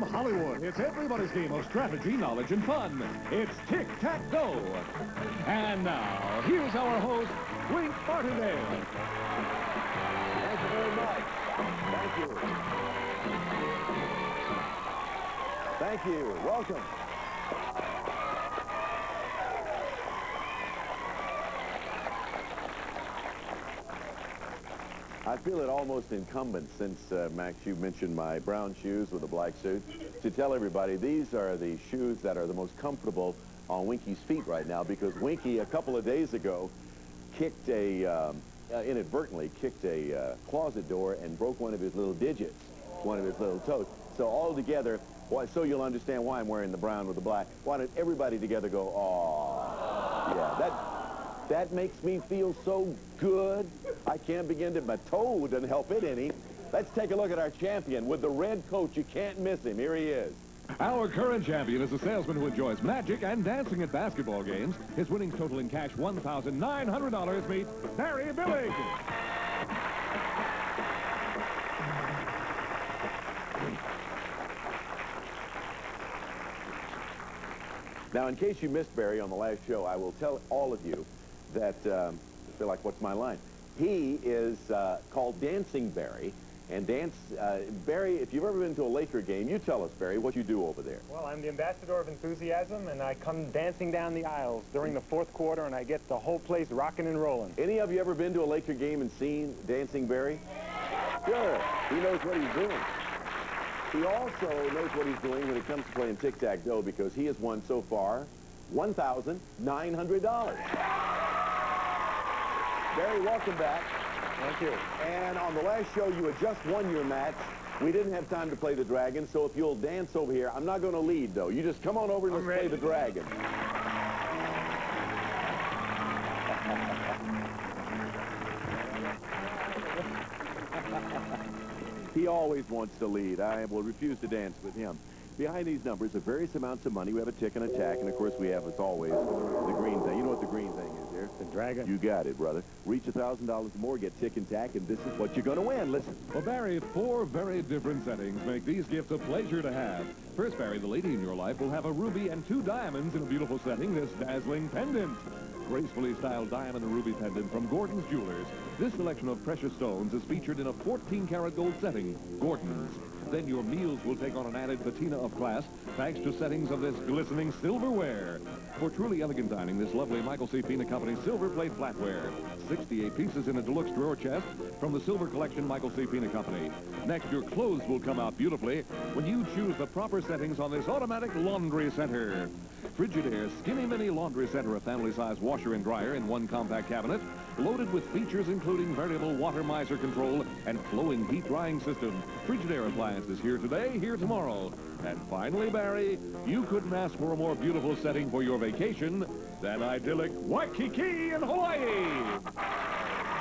From Hollywood, it's everybody's game of strategy, knowledge, and fun. It's Tic Tac Dough. And now, here's our host, Martindale. Thank you very much. Thank you. Thank you. Welcome. I feel it almost incumbent, since, Max, you mentioned my brown shoes with a black suit, to tell everybody these are the shoes that are the most comfortable on Winky's feet right now, because Winky, a couple of days ago, inadvertently kicked a closet door and broke one of his little digits, one of his little toes. So all together, so you'll understand why I'm wearing the brown with the black, why don't everybody together go, "Aw." Yeah, that makes me feel so good. I can't begin to, my toe doesn't help it any. Let's take a look at our champion with the red coat. You can't miss him. Here he is. Our current champion is a salesman who enjoys magic and dancing at basketball games. His winnings total in cash $1,900. Meet Barry Billig. Now, in case you missed Barry on the last show, I will tell all of you that, I feel like, what's my line? He is called Dancing Barry. And Barry, if you've ever been to a Laker game, you tell us, Barry, what you do over there. Well, I'm the ambassador of enthusiasm, and I come dancing down the aisles during the fourth quarter, and I get the whole place rocking and rolling. Any of you ever been to a Laker game and seen Dancing Barry? Sure. He knows what he's doing. He also knows what he's doing when it comes to playing Tic Tac Dough, because he has won so far $1,900. Barry, welcome back. Thank you. And on the last show, you had just won your match. We didn't have time to play the dragon, so if you'll dance over here, I'm not going to lead, though. You just come on over and let's play the dragon. He always wants to lead. I will refuse to dance with him. Behind these numbers are various amounts of money. We have a tick and a tack, and of course we have, as always, the green thing. You know what the green thing is here? The dragon. You got it, brother. Reach $1,000 or more, get tick and tack, and this is what you're going to win. Listen. Well, Barry, 4 very different settings make these gifts a pleasure to have. First, Barry, the lady in your life will have a ruby and 2 diamonds in a beautiful setting, this dazzling pendant. Gracefully styled diamond and ruby pendant from Gordon's Jewelers. This selection of precious stones is featured in a 14-karat gold setting, Gordon's. Then your meals will take on an added patina of class thanks to settings of this glistening silverware. For truly elegant dining, this lovely Michael C. Pina Company silver plate flatware. 68 pieces in a deluxe drawer chest from the Silver Collection Michael C. Pina Company. Next, your clothes will come out beautifully when you choose the proper settings on this automatic laundry center. Frigidaire Skinny Mini Laundry Center, a family-size washer and dryer in one compact cabinet, loaded with features including variable water miser control and flowing heat drying system. Frigidaire appliances here today, here tomorrow. And finally, Barry, you couldn't ask for a more beautiful setting for your vacation than idyllic Waikiki in Hawaii.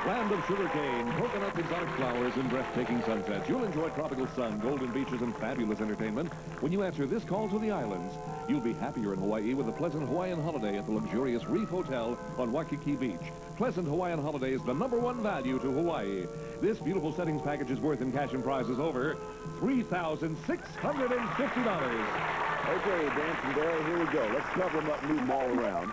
Land of sugarcane, coconut, exotic flowers, and breathtaking sunsets. You'll enjoy tropical sun, golden beaches, and fabulous entertainment when you answer this call to the islands. You'll be happier in Hawaii with a pleasant Hawaiian holiday at the luxurious Reef Hotel on Waikiki Beach. Pleasant Hawaiian holiday is the #1 value to Hawaii. This beautiful settings package is worth in cash and prizes over $3,650. Okay, Dancing Barry, here we go. Let's cover them up and move them all around.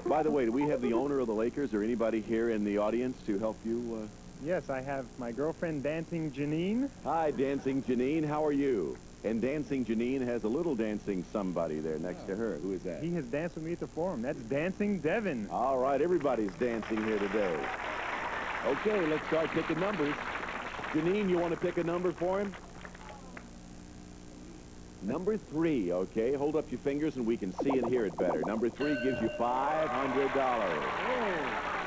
By the way, do we have the owner of the Lakers or anybody here in the audience to help you? Yes, I have my girlfriend, Dancing Janine. Hi, Dancing Janine. How are you? And Dancing Janine has a little dancing somebody there next to her. Who is that? He has danced with me at the forum. That's Dancing Devin. All right, everybody's dancing here today. Okay, let's start picking numbers. Janine, you want to pick a number for him? Number 3, okay. Hold up your fingers and we can see and hear it better. Number 3 gives you $500. Oh.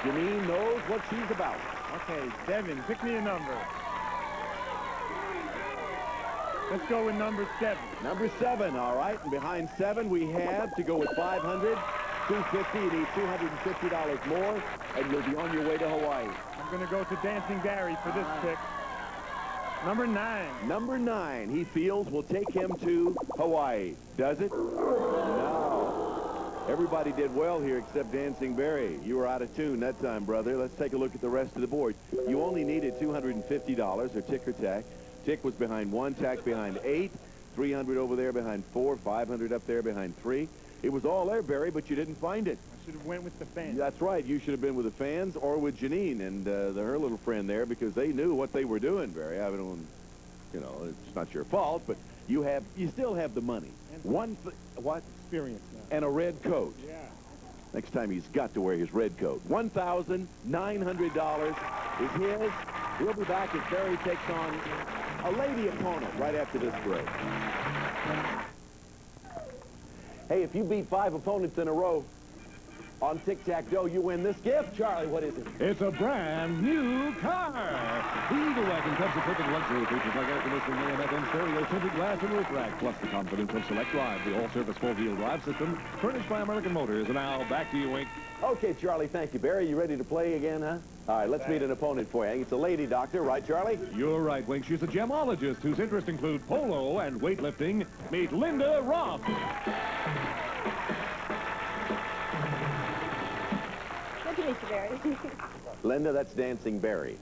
Janine knows what she's about. Okay, Devin, pick me a number. Let's go with number 7. Number 7, all right. And behind 7, we have to go with 500, 250. You need $250 more, and you'll be on your way to Hawaii. I'm going to go to Dancing Barry for this pick. Number 9. Number 9, he feels will take him to Hawaii. Does it? No. Everybody did well here except Dancing Barry. You were out of tune that time, brother. Let's take a look at the rest of the board. You only needed $250 or tick or tack. Tick was behind 1, tack behind 8. 300 over there behind 4, 500 up there behind 3. It was all there, Barry, but you didn't find it. I should have went with the fans. That's right. You should have been with the fans or with Janine and her little friend there, because they knew what they were doing, Barry. I don't, you know, it's not your fault, but you still have the money. And what? Experience now. And a red coat. Yeah. Next time he's got to wear his red coat. $1,900 is his. We'll be back as Barry takes on a lady opponent right after this break. Hey, if you beat 5 opponents in a row on Tic Tac Dough, you win this gift. Charlie, what is it? It's a brand new car. The Eagle Wagon comes equipped with luxury features like air conditioning, AM, FM stereo, tinted glass, and roof rack, plus the confidence of Select Drive, the all-service four-wheel drive system furnished by American Motors. And now, back to you, Wink. Okay, Charlie, thank you. Barry, you ready to play again, huh? All right, let's meet an opponent for you. It's a lady doctor, right, Charlie? You're right, Wink. She's a gemologist whose interests include polo and weightlifting. Meet Linda Roth. Good to meet you, Barry. Linda, that's Dancing Barry.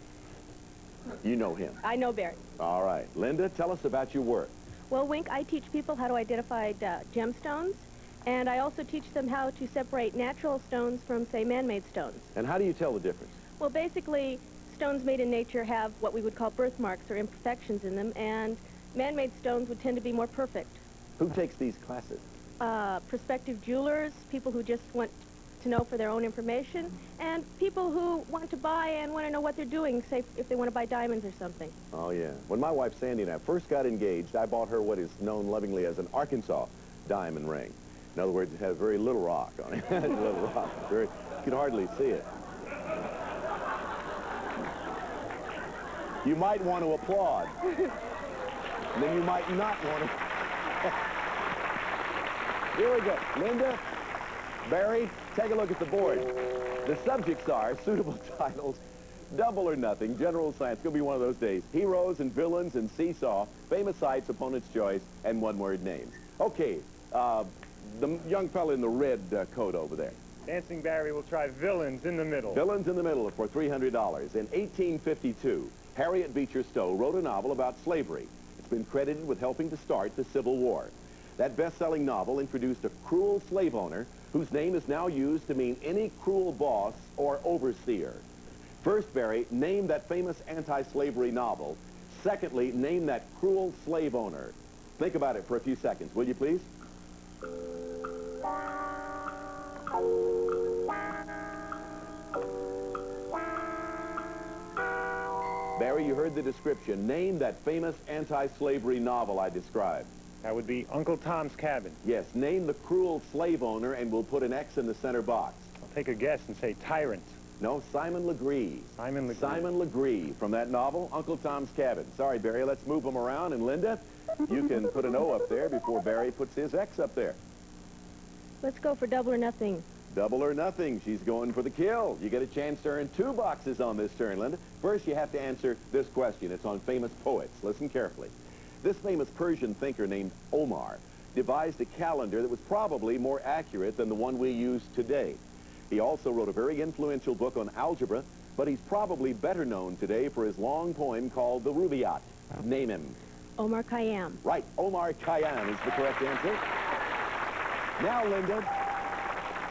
You know him. I know Barry. All right. Linda, tell us about your work. Well, Wink, I teach people how to identify gemstones, and I also teach them how to separate natural stones from, say, man-made stones. And how do you tell the difference? Well, basically, stones made in nature have what we would call birthmarks or imperfections in them, and man-made stones would tend to be more perfect. Who takes these classes? Prospective jewelers, people who just want to know for their own information, and people who want to buy and want to know what they're doing, say if they want to buy diamonds or something. Oh, yeah. When my wife Sandy and I first got engaged, I bought her what is known lovingly as an Arkansas diamond ring. In other words, it has very little rock on it. It has little rock. You can hardly see it. You might want to applaud. And then you might not want to. Here we go. Linda, Barry, take a look at the board. The subjects are suitable titles, double or nothing, general science. It's going to be one of those days. Heroes and villains and seesaw, famous sights, opponent's choice, and one-word names. Okay, the young fellow in the red coat over there. Dancing Barry will try villains in the middle. Villains in the middle for $300. In 1852, Harriet Beecher Stowe wrote a novel about slavery. It's been credited with helping to start the Civil War. That best-selling novel introduced a cruel slave owner whose name is now used to mean any cruel boss or overseer. First, Barry, name that famous anti-slavery novel. Secondly, name that cruel slave owner. Think about it for a few seconds, will you please? Barry, you heard the description. Name that famous anti-slavery novel I described. That would be Uncle Tom's Cabin. Yes, name the cruel slave owner, and we'll put an X in the center box. I'll take a guess and say Tyrant. No, Simon Legree. Simon Legree. Simon Legree from that novel, Uncle Tom's Cabin. Sorry, Barry, let's move them around. And Linda, you can put an O up there before Barry puts his X up there. Let's go for double or nothing. Double or nothing. She's going for the kill. You get a chance to earn 2 boxes on this turn, Linda. First, you have to answer this question. It's on famous poets. Listen carefully. This famous Persian thinker named Omar devised a calendar that was probably more accurate than the one we use today. He also wrote a very influential book on algebra, but he's probably better known today for his long poem called The Rubaiyat. Name him. Omar Khayyam. Right, Omar Khayyam is the correct answer. Now, Linda,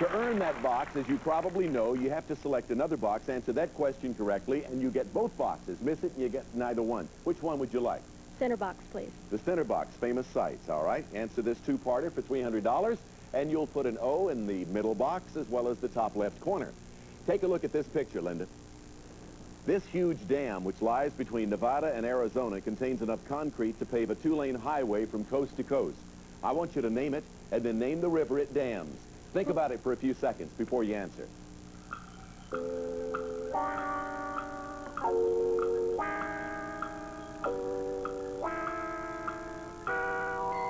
to earn that box, as you probably know, you have to select another box, answer that question correctly, and you get both boxes. Miss it, and you get neither one. Which one would you like? Center box, please. The center box, famous sites, all right? Answer this two-parter for $300, and you'll put an O in the middle box as well as the top left corner. Take a look at this picture, Linda. This huge dam, which lies between Nevada and Arizona, contains enough concrete to pave a 2-lane highway from coast to coast. I want you to name it, and then name the river it dams. Think about it for a few seconds before you answer.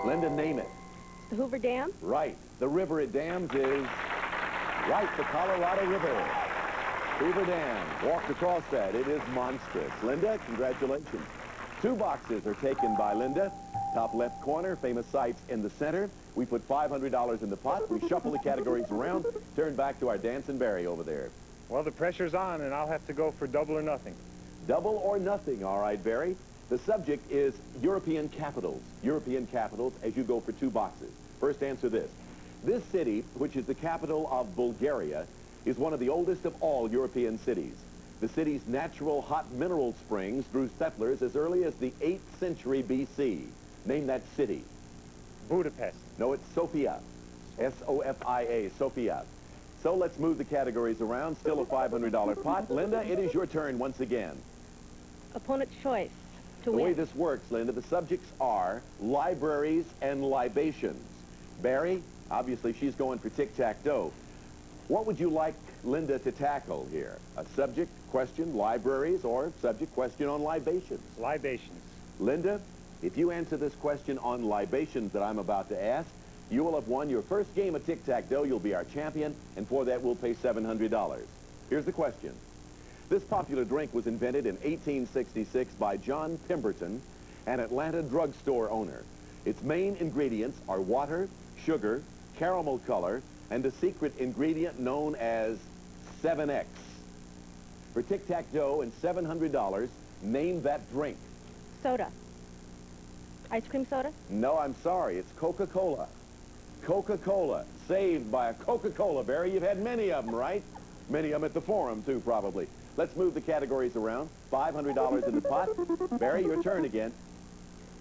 Linda, name it. The Hoover Dam? Right. The river it dams is, right, the Colorado River. Hoover Dam. Walked across that. It is monstrous. Linda, congratulations. 2 boxes are taken by Linda. Top left corner, famous sites in the center. We put $500 in the pot. We shuffle the categories around. Turn back to our Dancing Barry over there. Well, the pressure's on, and I'll have to go for double or nothing. Double or nothing, all right, Barry. The subject is European capitals. European capitals as you go for 2 boxes. First, answer this. This city, which is the capital of Bulgaria, is one of the oldest of all European cities. The city's natural hot mineral springs drew settlers as early as the 8th century B.C. Name that city. Budapest. No, it's Sofia. S-O-F-I-A, Sofia. So let's move the categories around. Still a $500 pot. Linda, it is your turn once again. Opponent's choice to The win. way this works, Linda, the subjects are libraries and libations. Barry, obviously she's going for Tic Tac Dough. What would you like Linda to tackle here? A subject question, libraries, or subject question on libations? Libations. Linda, if you answer this question on libations that I'm about to ask, you will have won your first game of Tic Tac Dough. You'll be our champion, and for that we'll pay $700. Here's the question. This popular drink was invented in 1866 by John Pemberton, an Atlanta drugstore owner. Its main ingredients are water, sugar, caramel color, and a secret ingredient known as 7X. For Tic Tac Dough and $700, name that drink. Soda. Ice cream soda? No, I'm sorry. It's Coca-Cola. Coca-Cola. Saved by a Coca-Cola, Barry. You've had many of them, right? Many of them at the forum, too, probably. Let's move the categories around. $500 in the pot. Barry, your turn again.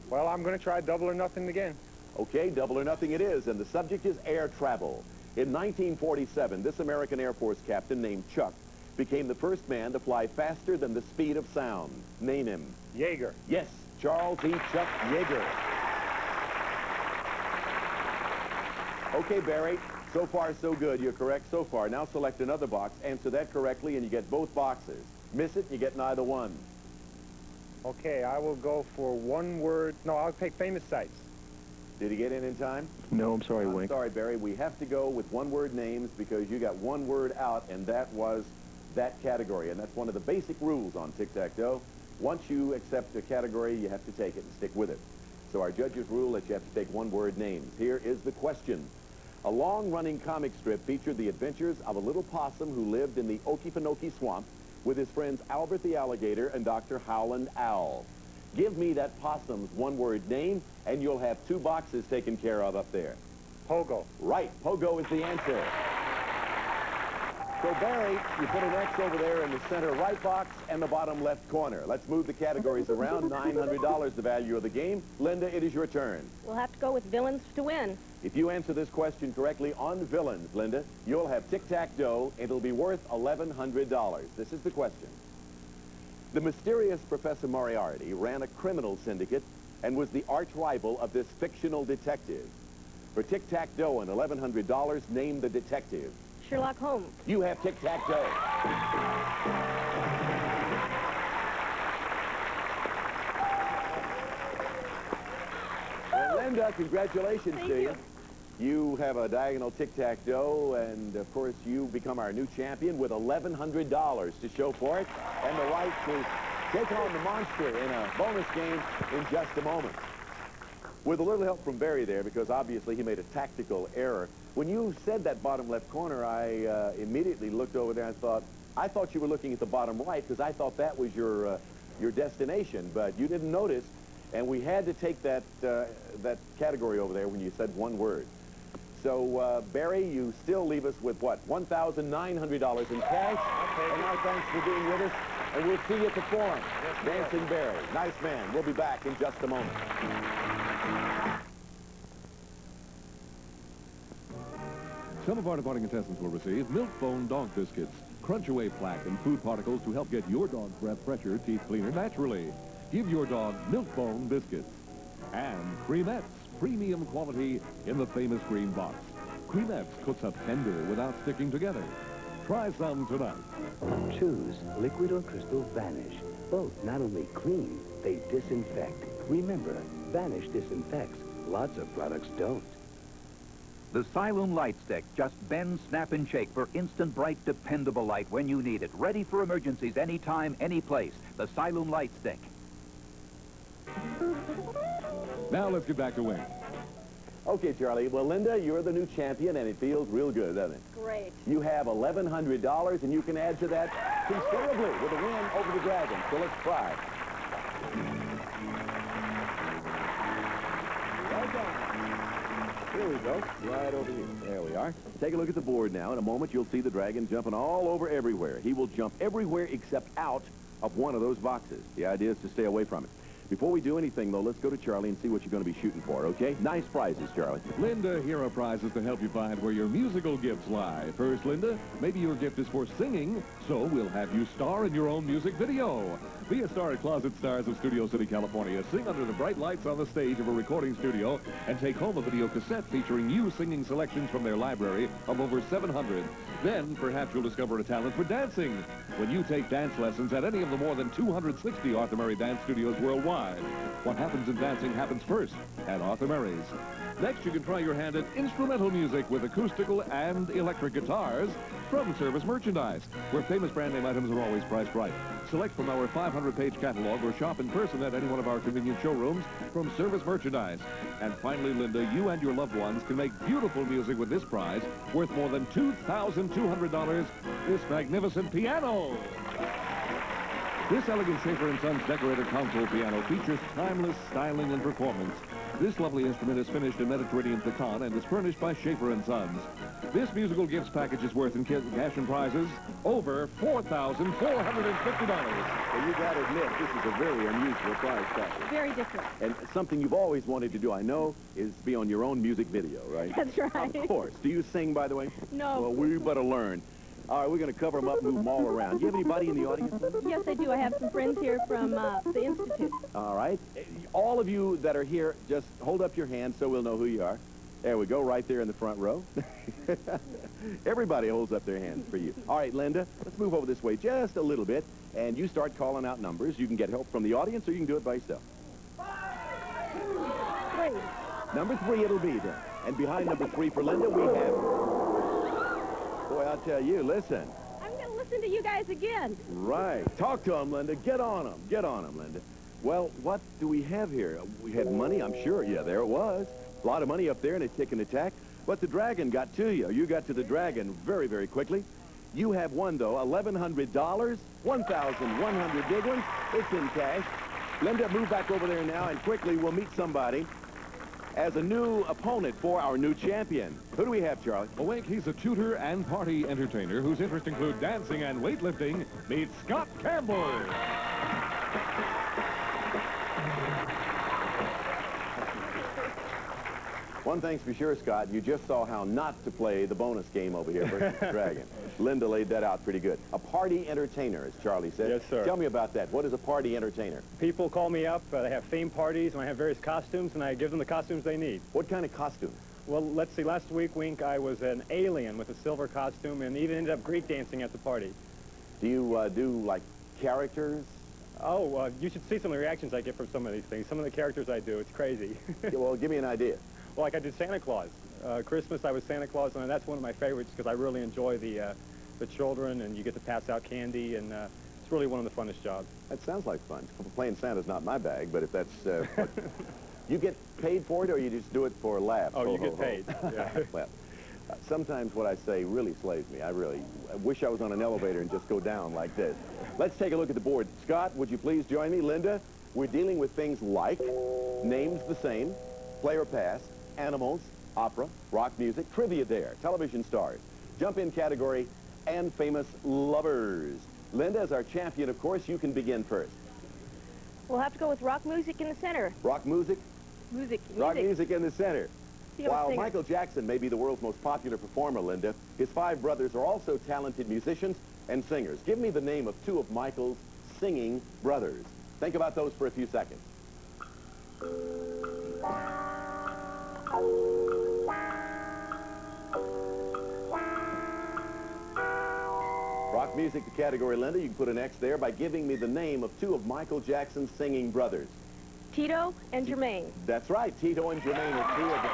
Well, I'm going to try double or nothing again. Okay, double or nothing it is, and the subject is air travel. In 1947, this American Air Force captain named Chuck became the first man to fly faster than the speed of sound. Name him. Jaeger. Yes, Charles E. Chuck Yeager. Okay, Barry, so far so good. You're correct so far. Now select another box, answer that correctly, and you get both boxes. Miss it, you get neither one. Okay, I will go for one word. No, I'll take famous sites. Did he get in time? No, I'm sorry, I'm Wink. sorry, Barry. We have to go with one-word names because you got one word out, and that was that category. And that's one of the basic rules on Tic-Tac-Dough. Once you accept a category, you have to take it and stick with it. So our judges rule that you have to take one-word names. Here is the question. A long-running comic strip featured the adventures of a little possum who lived in the Okefenokee Swamp with his friends Albert the Alligator and Dr. Howland Owl. Give me that possum's one-word name, and you'll have 2 boxes taken care of up there. Pogo. Right, Pogo is the answer. So, Barry, you put an X over there in the center right box and the bottom left corner. Let's move the categories around. $900 the value of the game. Linda, it is your turn. We'll have to go with villains to win. If you answer this question correctly on villains, Linda, you'll have Tic-Tac-Dough. It'll be worth $1,100. This is the question. The mysterious Professor Moriarty ran a criminal syndicate and was the arch rival of this fictional detective. For Tic-Tac-Dough and $1,100, name the detective. Sherlock Holmes. You have Tic-Tac-Dough. Well, Linda, congratulations Thank to you. You have a diagonal Tic-Tac-Dough, and, of course, you become our new champion with $1,100 to show for it and the right to take on the monster in a bonus game in just a moment. With a little help from Barry there, because obviously he made a tactical error. When you said that bottom left corner, I immediately looked over there and I thought you were looking at the bottom right because I thought that was your destination, but you didn't notice, and we had to take that category over there when you said one word. So, Barry, you still leave us with, what, $1,900 in cash? Okay. And now thanks for being with us, and we'll see you at the forum. Yes, Dancing Barry. Nice man. We'll be back in just a moment. Some of our departing contestants will receive Milk-Bone dog biscuits. Crunch away plaque and food particles to help get your dog's breath fresher, teeth cleaner naturally. Give your dog Milk-Bone biscuits. And Creamettes, premium quality in the famous green box. Creamettes cooks up tender without sticking together. Try some tonight. Choose liquid or crystal Vanish. Both not only clean, they disinfect. Remember, Vanish disinfects. Lots of products don't. The Siloon Light Stick. Just bend, snap, and shake for instant, bright, dependable light when you need it. Ready for emergencies anytime, any place. The Siloon Light Stick. Now let's get back to Wayne. Okay, Charlie. Well, Linda, you're the new champion, and it feels real good, doesn't it? Great. You have $1,100, and you can add to that considerably with a win over the Dragon. So let's try. Here we go. Right over here. There we are. Take a look at the board now. In a moment, you'll see the dragon jumping all over everywhere. He will jump everywhere except out of one of those boxes. The idea is to stay away from it. Before we do anything, though, let's go to Charlie and see what you're going to be shooting for, okay? Nice prizes, Charlie. Linda, here are prizes to help you find where your musical gifts lie. First, Linda, maybe your gift is for singing, so we'll have you star in your own music video. Be a star at Closet Stars of Studio City, California. Sing under the bright lights on the stage of a recording studio and take home a video cassette featuring you singing selections from their library of over 700. Then, perhaps you'll discover a talent for dancing when you take dance lessons at any of the more than 260 Arthur Murray dance studios worldwide. What happens in dancing happens first at Arthur Murray's. Next, you can try your hand at instrumental music with acoustical and electric guitars from Service Merchandise, where famous brand name items are always priced right. Select from our 500-page catalog or shop in person at any one of our convenient showrooms from Service Merchandise. And finally, Linda, you and your loved ones can make beautiful music with this prize worth more than $2,200, this magnificent piano. This elegant Schaefer & Sons decorated console piano features timeless styling and performance. This lovely instrument is finished in Mediterranean pecan and is furnished by Schaefer & Sons. This musical gifts package is worth in cash and prizes over $4,450. Well, you got to admit, this is a very unusual prize package. Very different. And something you've always wanted to do, I know, is be on your own music video, right? That's right. Of course. Do you sing, by the way? No. Well, we better learn. All right, we're going to cover them up and move them all around. Do you have anybody in the audience? Yes, I do. I have some friends here from the Institute. All right. All of you that are here, just hold up your hand so we'll know who you are. There we go, right there in the front row. Everybody holds up their hands for you. All right, Linda, let's move over this way just a little bit, and you start calling out numbers. You can get help from the audience, or you can do it by yourself. 3. Number 3 it'll be then. And behind number 3 for Linda, we have... Boy, I'll tell you, listen. I'm going to listen to you guys again. Right. Talk to them, Linda. Get on them. Get on them, Linda. Well, what do we have here? We had money, I'm sure. Yeah, there it was. A lot of money up there in a Tic and Tac. But the dragon got to you. You got to the dragon very, very quickly. You have won, though, $1,100, 1,100 big ones. It's in cash. Linda, move back over there now, and quickly we'll meet somebody as a new opponent for our new champion. Who do we have, Charlie? Well, Wink, he's a tutor and party entertainer whose interests include dancing and weightlifting. Meet Scott Campbell. One thing's for sure, Scott, you just saw how not to play the bonus game over here versus the Dragon. Linda laid that out pretty good. A party entertainer, as Charlie said. Yes, sir. Tell me about that. What is a party entertainer? People call me up. They have theme parties, and I have various costumes, and I give them the costumes they need. What kind of costume? Well, let's see. Last week, Wink, I was an alien with a silver costume and even ended up Greek dancing at the party. Do you do, like, characters? Oh, you should see some of the reactions I get from some of these things. Some of the characters I do, it's crazy. Yeah, well, give me an idea. Well, like I did Santa Claus. Christmas, I was Santa Claus, and that's one of my favorites because I really enjoy the children, and you get to pass out candy, and it's really one of the funnest jobs. That sounds like fun. Playing Santa's not my bag, but if that's... what, you get paid for it, or you just do it for laughs? Oh, you get paid. Yeah. Well, sometimes what I say really slays me. I wish I was on an elevator and just go down like this. Let's take a look at the board. Scott, would you please join me? Linda, we're dealing with things like names the same, play or pass, animals, opera, rock music, trivia dare, television stars, jump-in category, and famous lovers. Linda, as our champion, of course, you can begin first. We'll have to go with rock music in the center. Rock music? Rock music in the center. While singer. Michael Jackson may be the world's most popular performer, Linda, his 5 brothers are also talented musicians and singers. Give me the name of 2 of Michael's singing brothers. Think about those for a few seconds. Rock music, the category, Linda. You can put an X there by giving me the name of 2 of Michael Jackson's singing brothers. Tito and Jermaine. That's right. Tito and Jermaine are 2 of the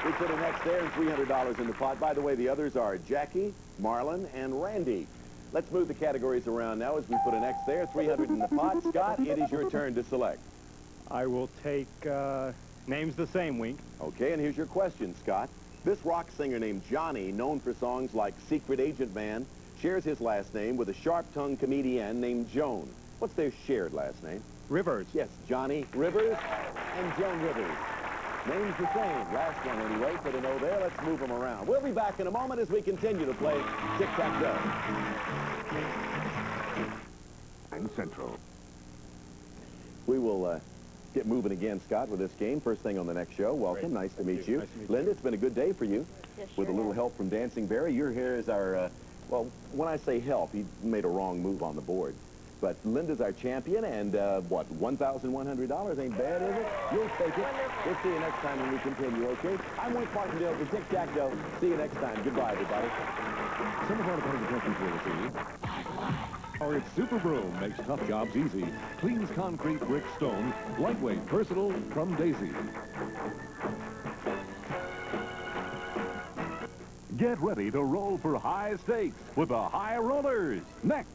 5. We put an X there and $300 in the pot. By the way, the others are Jackie, Marlon, and Randy. Let's move the categories around now as we put an X there, $300 in the pot. Scott, it is your turn to select. I will take names the same, Wink. Okay, and here's your question, Scott. This rock singer named Johnny, known for songs like Secret Agent Man, shares his last name with a sharp-tongued comedian named Joan. What's their shared last name? Rivers. Yes, Johnny Rivers and Joan Rivers. Name's the same. Last one anyway. Put an O there. Let's move them around. We'll be back in a moment as we continue to play Tic Tac Dough. And Central. We will get moving again, Scott, with this game. First thing on the next show. Welcome. Great. Nice to meet you. Nice to meet Linda, you. it's been a good day for you. Yes, With a sure little has. help from Dancing Barry. You're here as our, well, when I say help, he made a wrong move on the board. But Linda's our champion, and what, $1,100 ain't bad, is it? You'll take it. We'll see you next time when we continue, okay? I'm with Martindale for Tic Tac Dough. See you next time. Goodbye, everybody. Some of our department attention for this evening. Or its Super Broom makes tough jobs easy. Cleans concrete, brick, stone. Lightweight, versatile, from Daisy. Get ready to roll for high stakes with the High Rollers. Next.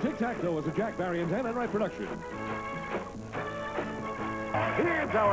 Tic Tac Dough is a Jack Barry and Dan Enright production. Here's our